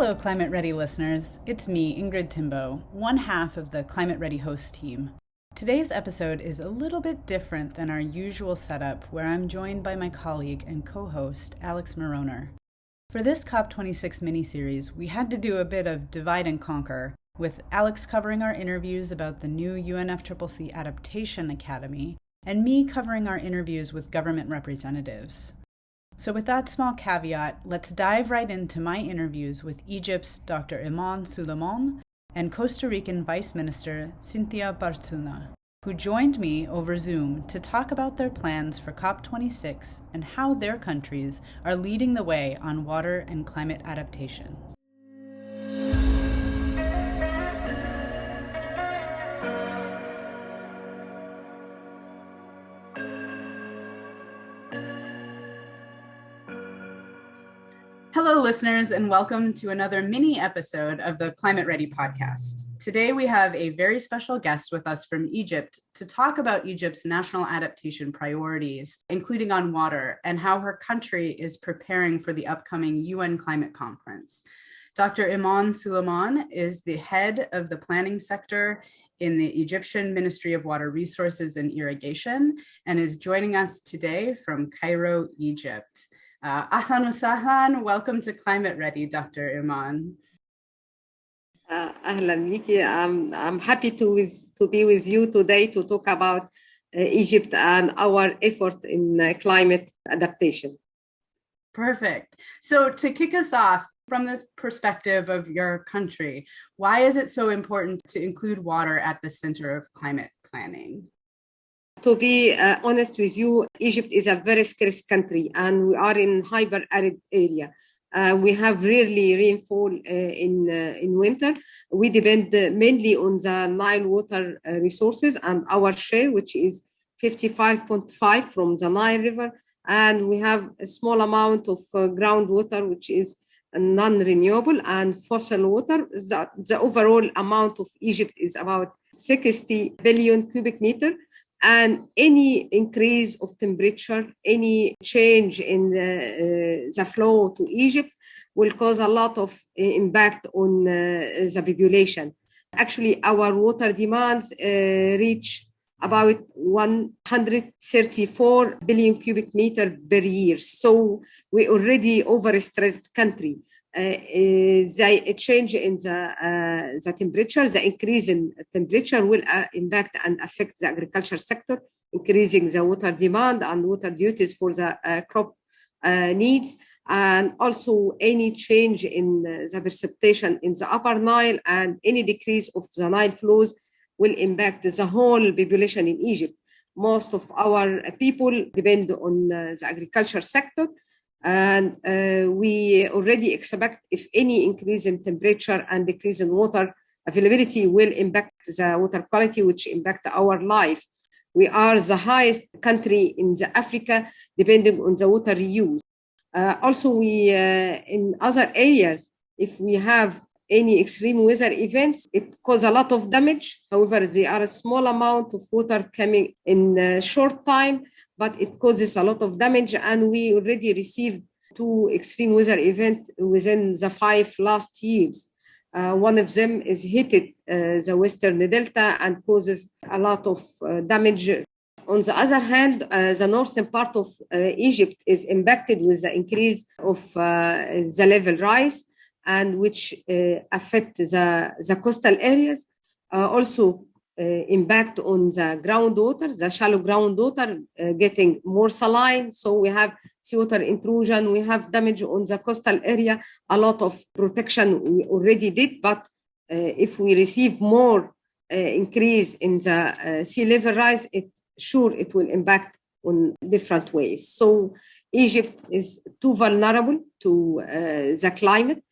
Hello, Climate Ready listeners. It's me, Ingrid Timboe, one half of the Climate Ready host team. Today's episode is a little bit different than our usual setup, where I'm joined by my colleague and co-host, Alex Moroner. For this COP26 miniseries, we had to do a bit of divide and conquer, with Alex covering our interviews about the new UNFCCC Adaptation Academy, and me covering our interviews with government representatives. So with that small caveat, let's dive right into my interviews with Egypt's Dr. Eman Soliman and Costa Rican Vice Minister Cynthia Barzuna, who joined me over Zoom to talk about their plans for COP26 and how their countries are leading the way on water and climate adaptation. Hello, listeners, and welcome to another mini episode of the Climate Ready podcast. Today, we have a very special guest with us from Egypt to talk about Egypt's national adaptation priorities, including on water, and how her country is preparing for the upcoming UN Climate Conference. Dr. Eman Soliman is the head of the planning sector in the Egyptian Ministry of Water Resources and Irrigation, and is joining us today from Cairo, Egypt. Ahlan wa sahlan, welcome to Climate Ready, Dr. Eman. Ahlan biki. I'm happy to be with you today to talk about Egypt and our effort in climate adaptation. Perfect. So to kick us off, from this perspective of your country, why is it so important to include water at the center of climate planning? To be honest with you, Egypt is a very scarce country and we are in hyper-arid area. We have rarely rainfall in winter. We depend mainly on the Nile water resources and our share, which is 55.5 from the Nile River. And we have a small amount of groundwater, which is non-renewable, and fossil water. The overall amount of Egypt is about 60 billion cubic meter. And any increase of temperature, any change in the flow to Egypt will cause a lot of impact on the population. Actually, our water demands reach about 134 billion cubic meter per year. So we already overstressed country. The change in the temperature, the increase in temperature will impact and affect the agriculture sector, increasing the water demand and water duties for the crop needs. And also any change in the precipitation in the upper Nile and any decrease of the Nile flows will impact the whole population in Egypt. Most of our people depend on the agriculture sector. And we already expect if any increase in temperature and decrease in water availability will impact the water quality, which impact our life. We are the highest country in the Africa depending on the water reuse. Also, we in other areas, if we have any extreme weather events, it causes a lot of damage. However, there are a small amount of water coming in a short time, but it causes a lot of damage. And we already received 2 extreme weather events within the 5 last years. One of them is hit the Western Delta and causes a lot of damage. On the other hand, the northern part of Egypt is impacted with the increase of the level rise, and which affect the coastal areas. Also, impact on the groundwater, the shallow groundwater getting more saline. So we have seawater intrusion, we have damage on the coastal area. A lot of protection we already did, but if we receive more increase in the sea level rise, it will impact on different ways. So Egypt is too vulnerable to the climate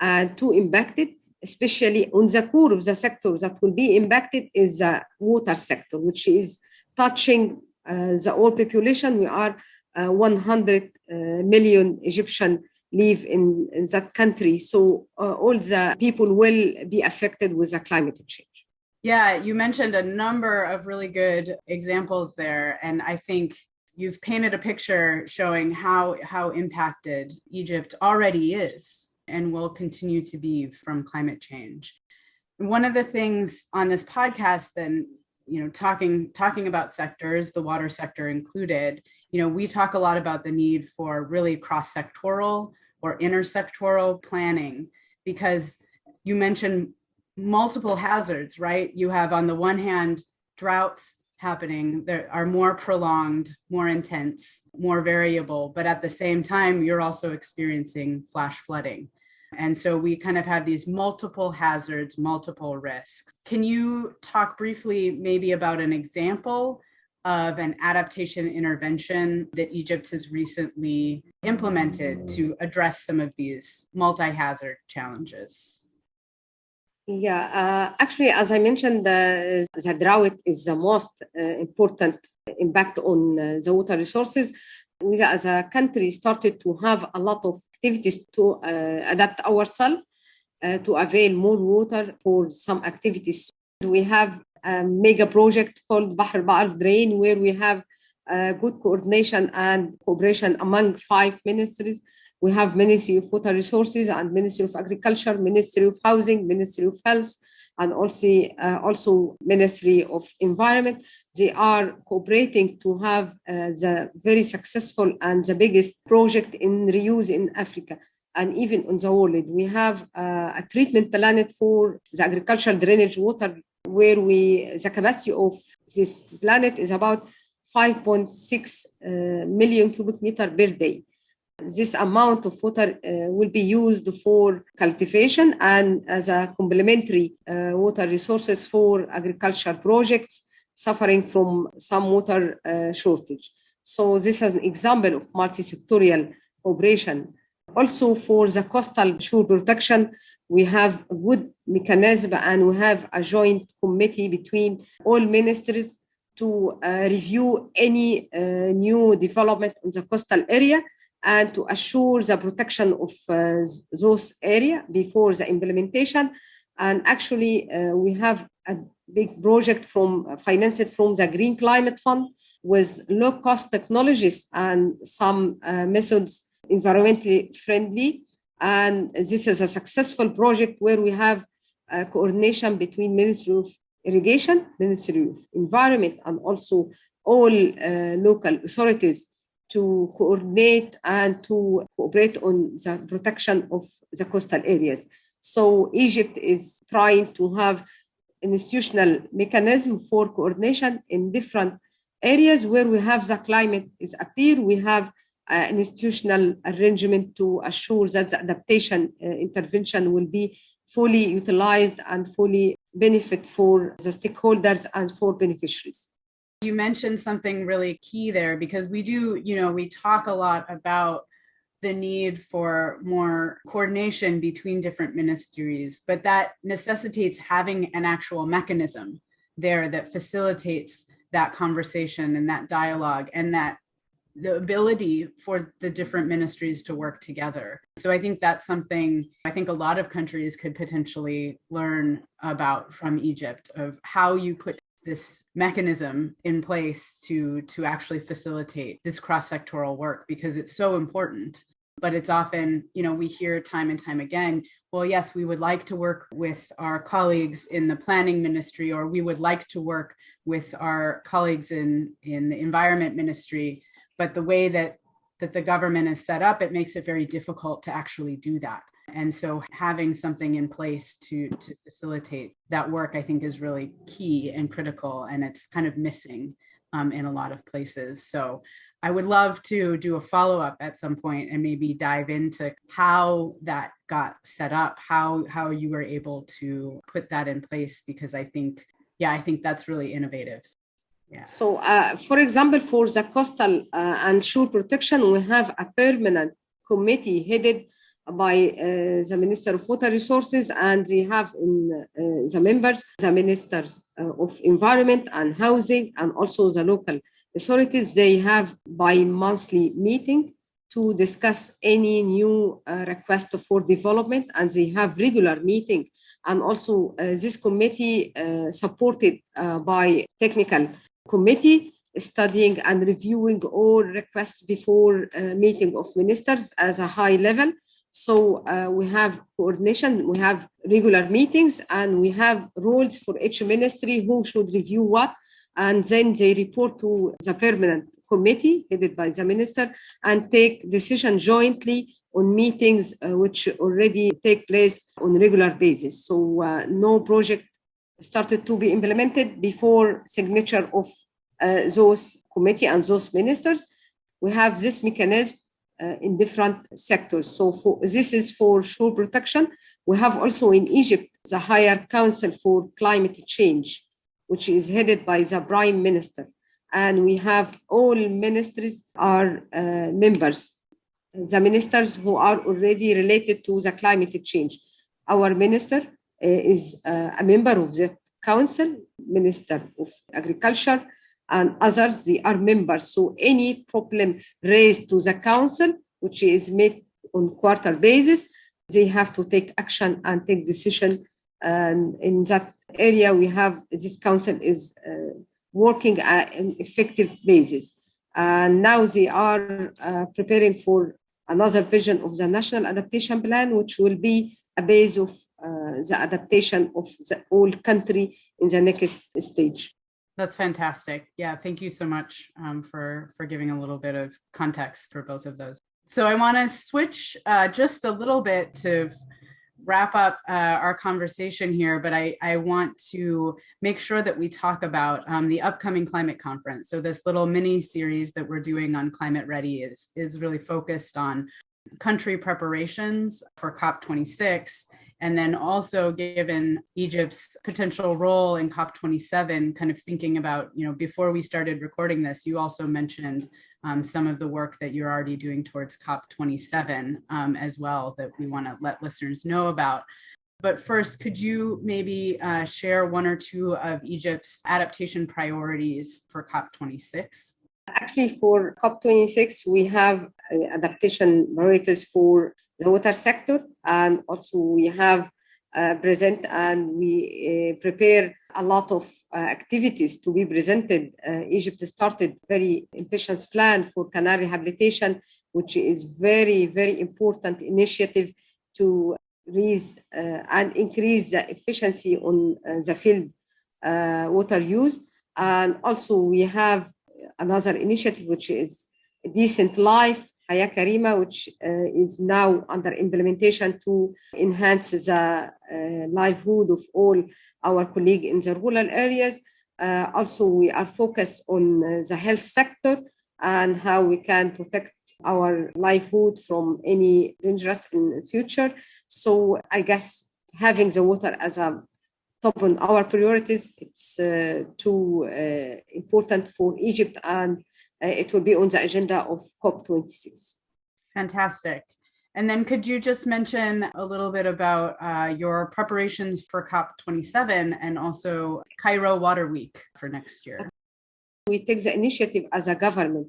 and too impacted. Especially on the core of the sector that will be impacted is the water sector, which is touching the whole population. We are 100 million Egyptian live in that country. So all the people will be affected with the climate change. Yeah, you mentioned a number of really good examples there. And I think you've painted a picture showing how impacted Egypt already is. and will continue to be from climate change. One of the things on this podcast, then, talking about sectors, the water sector included, we talk a lot about the need for really cross-sectoral or intersectoral planning, because you mentioned multiple hazards, right? You have, on the one hand, droughts happening that are more prolonged, more intense, more variable, but at the same time, you're also experiencing flash flooding. And so we kind of have these multiple hazards, multiple risks. Can you talk briefly maybe about an example of an adaptation intervention that Egypt has recently implemented to address some of these multi-hazard challenges? Yeah, actually, as I mentioned, the drought is the most important impact on the water resources. We, as a country, started to have a lot of activities to adapt ourselves to avail more water for some activities. We have a mega project called Bahr Ba'ar Drain, where we have good coordination and cooperation among 5 ministries. We have Ministry of Water Resources and Ministry of Agriculture, Ministry of Housing, Ministry of Health, and also Ministry of Environment. They are cooperating to have the very successful and the biggest project in reuse in Africa and even in the world. We have a treatment planet for the agricultural drainage water, where the capacity of this planet is about 5.6 million cubic meter per day. This amount of water will be used for cultivation and as a complementary water resources for agricultural projects suffering from some water shortage. So this is an example of multi-sectorial cooperation. Also, for the coastal shore protection, we have a good mechanism, and we have a joint committee between all ministries to review any new development in the coastal area and to assure the protection of those areas before the implementation. And actually, we have a big project financed from the Green Climate Fund with low-cost technologies and some methods environmentally friendly. And this is a successful project where we have coordination between Ministry of Irrigation, Ministry of Environment, and also all local authorities to coordinate and to cooperate on the protection of the coastal areas. So Egypt is trying to have an institutional mechanism for coordination in different areas where we have the climate is appear. We have an institutional arrangement to assure that the adaptation intervention will be fully utilized and fully benefit for the stakeholders and for beneficiaries. You mentioned something really key there, because we talk a lot about the need for more coordination between different ministries, but that necessitates having an actual mechanism there that facilitates that conversation and that dialogue, and that the ability for the different ministries to work together. So I think that's something I think a lot of countries could potentially learn about from Egypt, of how you put this mechanism in place to actually facilitate this cross-sectoral work, because it's so important. But it's often, we hear time and time again, well, yes, we would like to work with our colleagues in the planning ministry, or we would like to work with our colleagues in the environment ministry. But the way that the government is set up, it makes it very difficult to actually do that. And so having something in place to facilitate that work, I think, is really key and critical, and it's kind of missing in a lot of places. So I would love to do a follow-up at some point and maybe dive into how that got set up, how you were able to put that in place, because I think that's really innovative. Yeah. So, for example, for the coastal and shore protection, we have a permanent committee headed by the Minister of Water Resources, and they have in the members, the Ministers of Environment and Housing, and also the local authorities. They have bi-monthly meeting to discuss any new request for development, and they have regular meeting. And also this committee supported by technical committee studying and reviewing all requests before meeting of ministers as a high level. So we have coordination, we have regular meetings, and we have roles for each ministry who should review what. And then they report to the permanent committee headed by the minister and take decision jointly on meetings which already take place on a regular basis. So no project started to be implemented before signature of those committee and those ministers. We have this mechanism in different sectors. So this is for shore protection. We have also in Egypt the Higher Council for Climate Change, which is headed by the Prime Minister. And we have all ministries are members, the ministers who are already related to the climate change. Our minister is a member of the council, Minister of Agriculture, and others, they are members. So any problem raised to the council, which is made on quarter basis, they have to take action and take decision. And in that area, we have this council is working at an effective basis. And now they are preparing for another vision of the National Adaptation Plan, which will be a base of the adaptation of the whole country in the next stage. That's fantastic. Yeah, thank you so much for giving a little bit of context for both of those. So I want to switch just a little bit to wrap up our conversation here, but I want to make sure that we talk about the upcoming climate conference. So this little mini series that we're doing on ClimateReady is really focused on country preparations for COP26. And then also given Egypt's potential role in COP27, kind of thinking about, before we started recording this, you also mentioned some of the work that you're already doing towards COP27 as well that we want to let listeners know about. But first, could you maybe share one or two of Egypt's adaptation priorities for COP26? Actually, for COP26, we have adaptation priorities for the water sector, and also we have present and we prepare a lot of activities to be presented. Egypt started very ambitious plan for canal rehabilitation, which is very, very important initiative to raise and increase the efficiency on the field water use. And also we have another initiative, which is Decent Life, Haya Karima, which is now under implementation to enhance the livelihood of all our colleagues in the rural areas. Also, we are focused on the health sector and how we can protect our livelihood from any dangers in the future. So I guess having the water as a top on our priorities, it's too important for Egypt, and it will be on the agenda of COP26. Fantastic. And then could you just mention a little bit about your preparations for COP27 and also Cairo Water Week for next year? We take the initiative as a government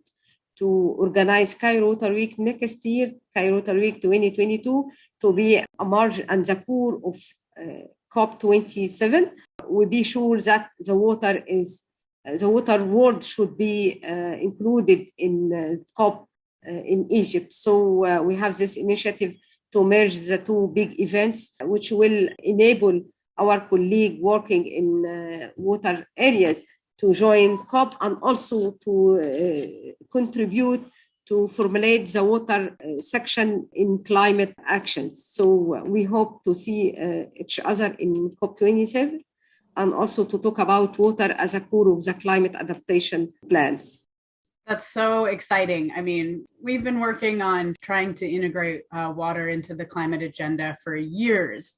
to organize Cairo Water Week next year, Cairo Water Week 2022, to be a margin and the core of COP27. We be sure that the water world should be included in COP in Egypt. So we have this initiative to merge the two big events, which will enable our colleague working in water areas to join COP and also to contribute to formulate the water section in climate actions. So we hope to see each other in COP27 and also to talk about water as a core of the climate adaptation plans. That's so exciting. I mean, we've been working on trying to integrate water into the climate agenda for years,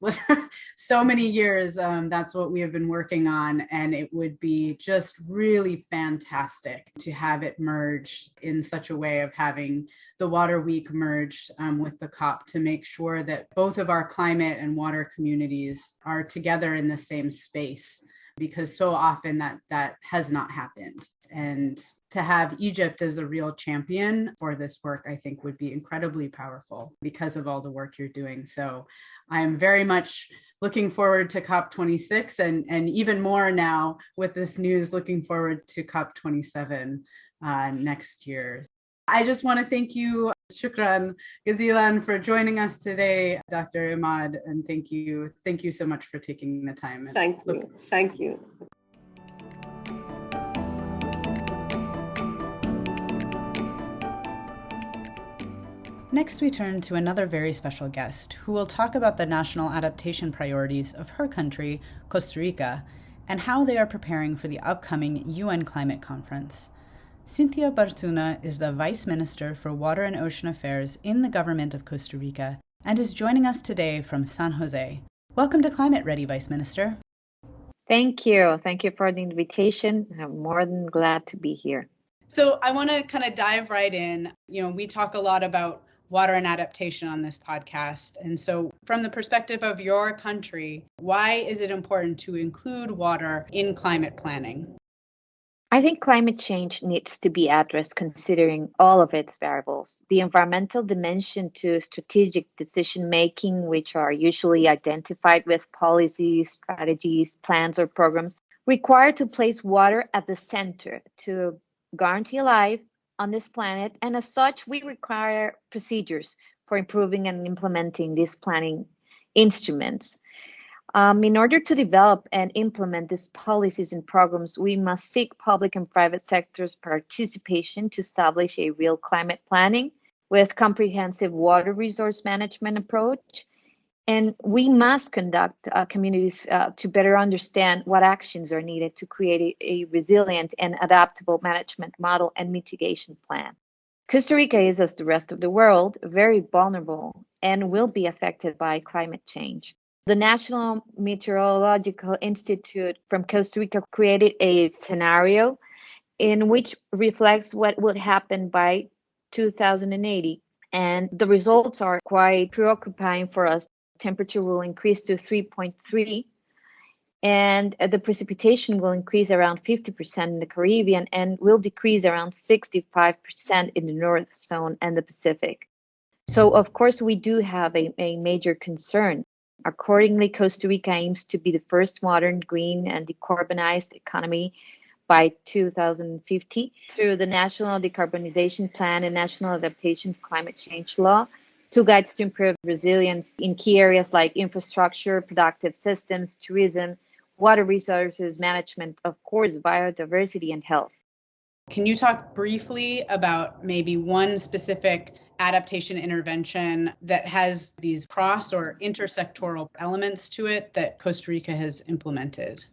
so many years. That's what we have been working on. And it would be just really fantastic to have it merged in such a way of having the Water Week merged with the COP to make sure that both of our climate and water communities are together in the same space, because so often that has not happened. And to have Egypt as a real champion for this work, I think would be incredibly powerful because of all the work you're doing. So I'm very much looking forward to COP26 and even more now with this news, looking forward to COP27 next year. I just want to thank you Shukran Gazilan for joining us today, Dr. Imad, and thank you so much for taking the time. Thank you. Next, we turn to another very special guest who will talk about the national adaptation priorities of her country, Costa Rica, and how they are preparing for the upcoming UN Climate Conference. Cynthia Barzuna is the Vice Minister for Water and Ocean Affairs in the government of Costa Rica and is joining us today from San Jose. Welcome to Climate Ready, Vice Minister. Thank you. Thank you for the invitation. I'm more than glad to be here. So I want to kind of dive right in. We talk a lot about water and adaptation on this podcast. And so from the perspective of your country, why is it important to include water in climate planning? I think climate change needs to be addressed considering all of its variables. The environmental dimension to strategic decision making, which are usually identified with policies, strategies, plans, or programs, require to place water at the center to guarantee life on this planet. And as such, we require procedures for improving and implementing these planning instruments. In order to develop and implement these policies and programs, we must seek public and private sectors' participation to establish a real climate planning with comprehensive water resource management approach. And we must conduct communities to better understand what actions are needed to create a resilient and adaptable management model and mitigation plan. Costa Rica is, as the rest of the world, very vulnerable and will be affected by climate change. The National Meteorological Institute from Costa Rica created a scenario in which reflects what would happen by 2080. And the results are quite preoccupying for us. Temperature will increase to 3.3, and the precipitation will increase around 50% in the Caribbean and will decrease around 65% in the North Zone and the Pacific. So, of course, we do have a major concern. Accordingly, Costa Rica aims to be the first modern, green, and decarbonized economy by 2050 through the National Decarbonization Plan and National Adaptation to Climate Change Law, two guides to improve resilience in key areas like infrastructure, productive systems, tourism, water resources management, of course, biodiversity and health. Can you talk briefly about maybe one specific adaptation intervention that has these cross or intersectoral elements to it that Costa Rica has implemented?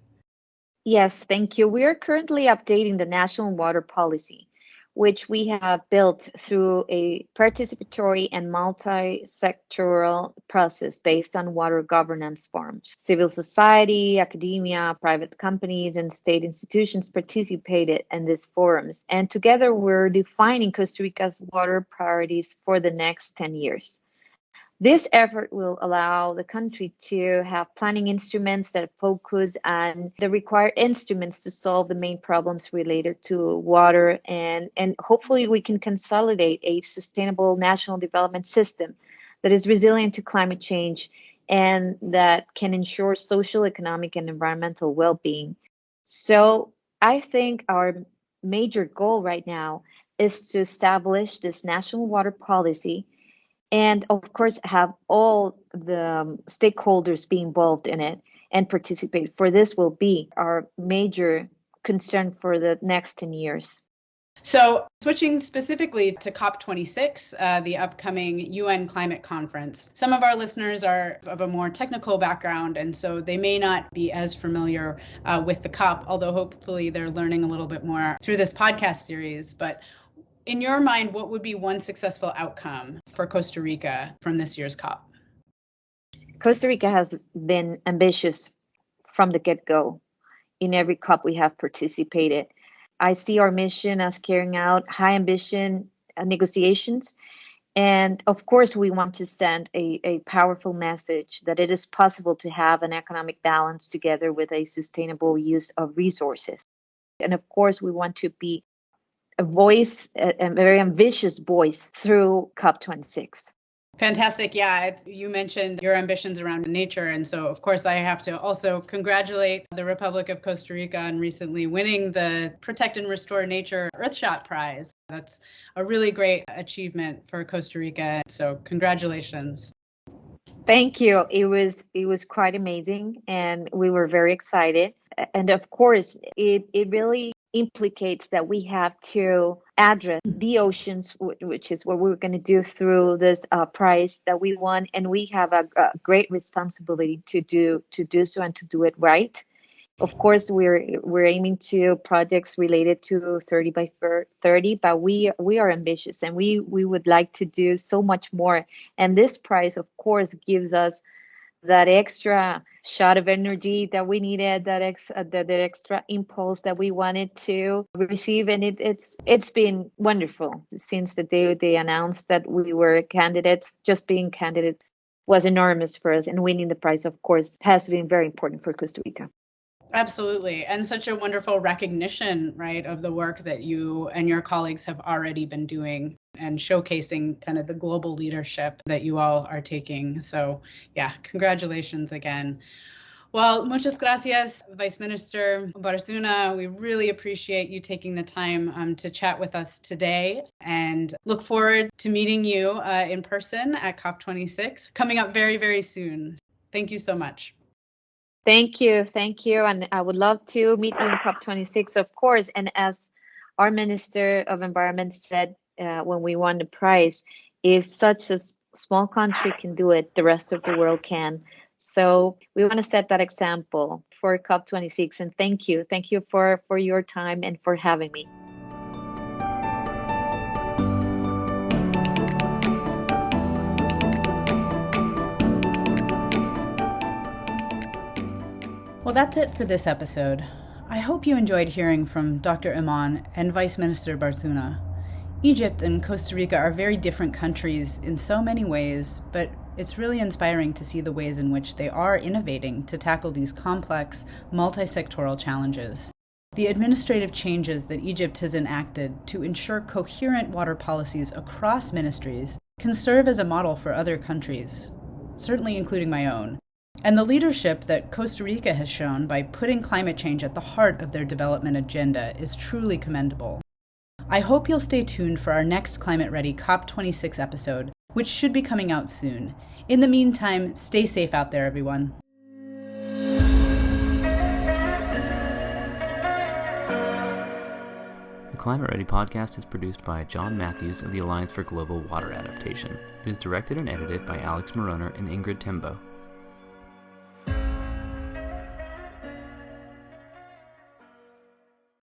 Yes, thank you. We are currently updating the national water policy, which we have built through a participatory and multi-sectoral process based on water governance forms. Civil society, academia, private companies, and state institutions participated in these forums. And together we're defining Costa Rica's water priorities for the next 10 years. This effort will allow the country to have planning instruments that focus on the required instruments to solve the main problems related to water, and hopefully we can consolidate a sustainable national development system that is resilient to climate change and that can ensure social, economic, and environmental well-being. So I think our major goal right now is to establish this national water policy and, of course, have all the stakeholders be involved in it and participate. For this will be our major concern for the next 10 years. So switching specifically to COP26, the upcoming UN Climate Conference, some of our listeners are of a more technical background, and so they may not be as familiar with the COP, although hopefully they're learning a little bit more through this podcast series. But in your mind, what would be one successful outcome for Costa Rica from this year's COP? Costa Rica has been ambitious from the get-go. In every COP we have participated. I see our mission as carrying out high ambition negotiations. And of course, we want to send a powerful message that it is possible to have an economic balance together with a sustainable use of resources. And of course, we want to be a voice, a very ambitious voice through COP26. Fantastic. Yeah, you mentioned your ambitions around nature. And so, of course, I have to also congratulate the Republic of Costa Rica on recently winning the Protect and Restore Nature Earthshot Prize. That's a really great achievement for Costa Rica. So congratulations. Thank you. It was quite amazing, and we were very excited. And of course, it really implicates that we have to address the oceans, which is what we're going to do through this prize that we won, and we have a great responsibility to do so and to do it right. Of course, we're aiming to projects related to 30 by 30, but we are ambitious, and we would like to do so much more. And this prize, of course, gives us that extra shot of energy that we needed, that extra impulse that we wanted to receive. And it's been wonderful since the day they announced that we were candidates. Just being candidate was enormous for us, and winning the prize, of course, has been very important for Costa Rica. Absolutely. And such a wonderful recognition, right, of the work that you and your colleagues have already been doing and showcasing kind of the global leadership that you all are taking. So, yeah, congratulations again. Well, muchas gracias, Vice Minister Barzuna. We really appreciate you taking the time to chat with us today, and look forward to meeting you in person at COP26 coming up very, very soon. Thank you so much. Thank you. And I would love to meet you in COP26, of course. And as our Minister of Environment said when we won the prize, if such a small country can do it, the rest of the world can. So we want to set that example for COP26. And thank you. Thank you for your time and for having me. Well, that's it for this episode. I hope you enjoyed hearing from Dr. Eman and Vice Minister Barzuna. Egypt and Costa Rica are very different countries in so many ways, but it's really inspiring to see the ways in which they are innovating to tackle these complex, multi-sectoral challenges. The administrative changes that Egypt has enacted to ensure coherent water policies across ministries can serve as a model for other countries, certainly including my own. And the leadership that Costa Rica has shown by putting climate change at the heart of their development agenda is truly commendable. I hope you'll stay tuned for our next ClimateReady COP26 episode, which should be coming out soon. In the meantime, stay safe out there, everyone. The ClimateReady podcast is produced by John Matthews of the Alliance for Global Water Adaptation. It is directed and edited by Alex Moroner and Ingrid Timboe.